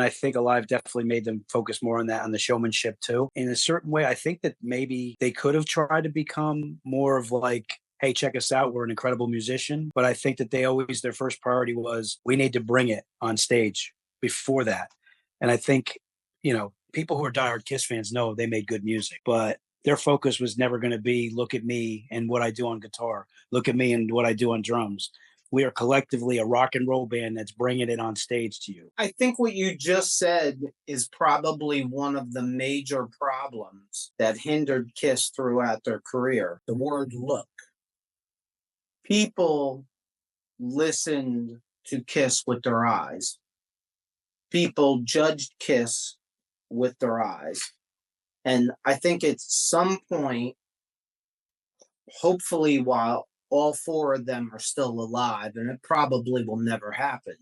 I think Alive definitely made them focus more on that, on the showmanship too. In a certain way, I think that maybe they could have tried to become more of like, hey, check us out. We're an incredible musician. But I think that their first priority was, we need to bring it on stage before that. And I think, people who are diehard Kiss fans know they made good music, but their focus was never going to be, look at me and what I do on guitar, look at me and what I do on drums. We are collectively a rock and roll band that's bringing it on stage to you. I think what you just said is probably one of the major problems that hindered Kiss throughout their career. The word look. People listened to Kiss with their eyes. People judged Kiss with their eyes. And I think at some point, hopefully while all four of them are still alive, and it probably will never happen,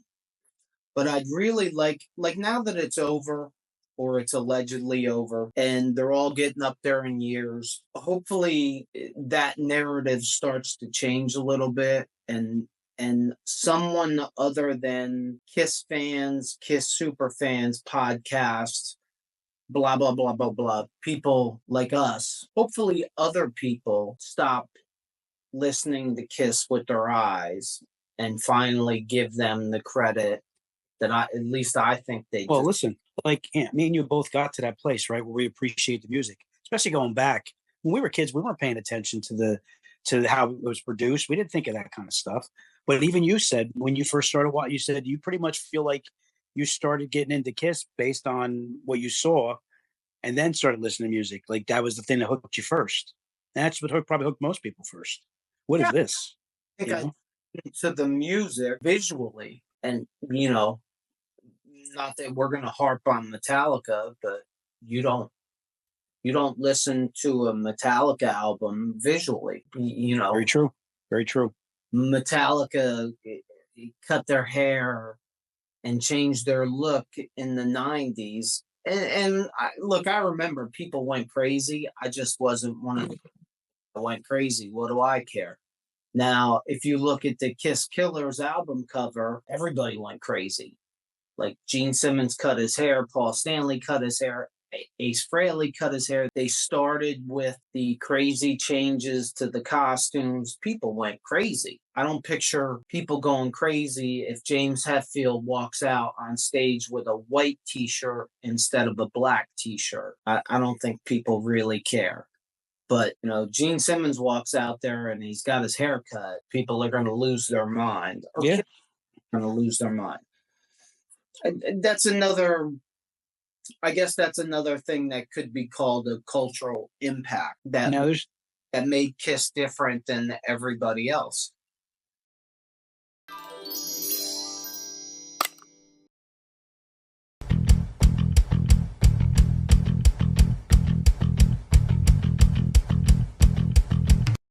but I'd really like now that it's over, or it's allegedly over, and they're all getting up there in years, hopefully that narrative starts to change a little bit, and someone other than Kiss fans, Kiss super fans, podcasts, blah, blah, blah, blah, blah, people like us, hopefully other people stop listening to Kiss with their eyes and finally give them the credit that at least I think they Well, deserve. listen, like, me and you both got to that place, right, where we appreciate the music, especially going back. When we were kids, we weren't paying attention to how it was produced. We didn't think of that kind of stuff. But even you said, when you first started watching, you said you pretty much feel like you started getting into Kiss based on what you saw, and then started listening to music. Like, that was the thing that hooked you first. And that's what probably hooked most people first. What is Yeah, this? I You think know? to the music visually, and not that we're going to harp on Metallica, but you don't you don't listen to a Metallica album visually. Very true. Very true. Metallica cut their hair and changed their look in the 90s. And look, I remember people went crazy. I just wasn't one of them that went crazy. What do I care? Now, if you look at the Kiss Killers album cover, everybody went crazy. Like Gene Simmons cut his hair, Paul Stanley cut his hair, Ace Frehley cut his hair. They started with the crazy changes to the costumes. People went crazy. I don't picture people going crazy if James Hetfield walks out on stage with a white t-shirt instead of a black t-shirt. I don't think people really care. But, Gene Simmons walks out there and he's got his hair cut. People are going to lose their mind. Or Yeah. going to lose their mind. And that's another, I guess that's another thing that could be called a cultural impact that Now there's that made Kiss different than everybody else.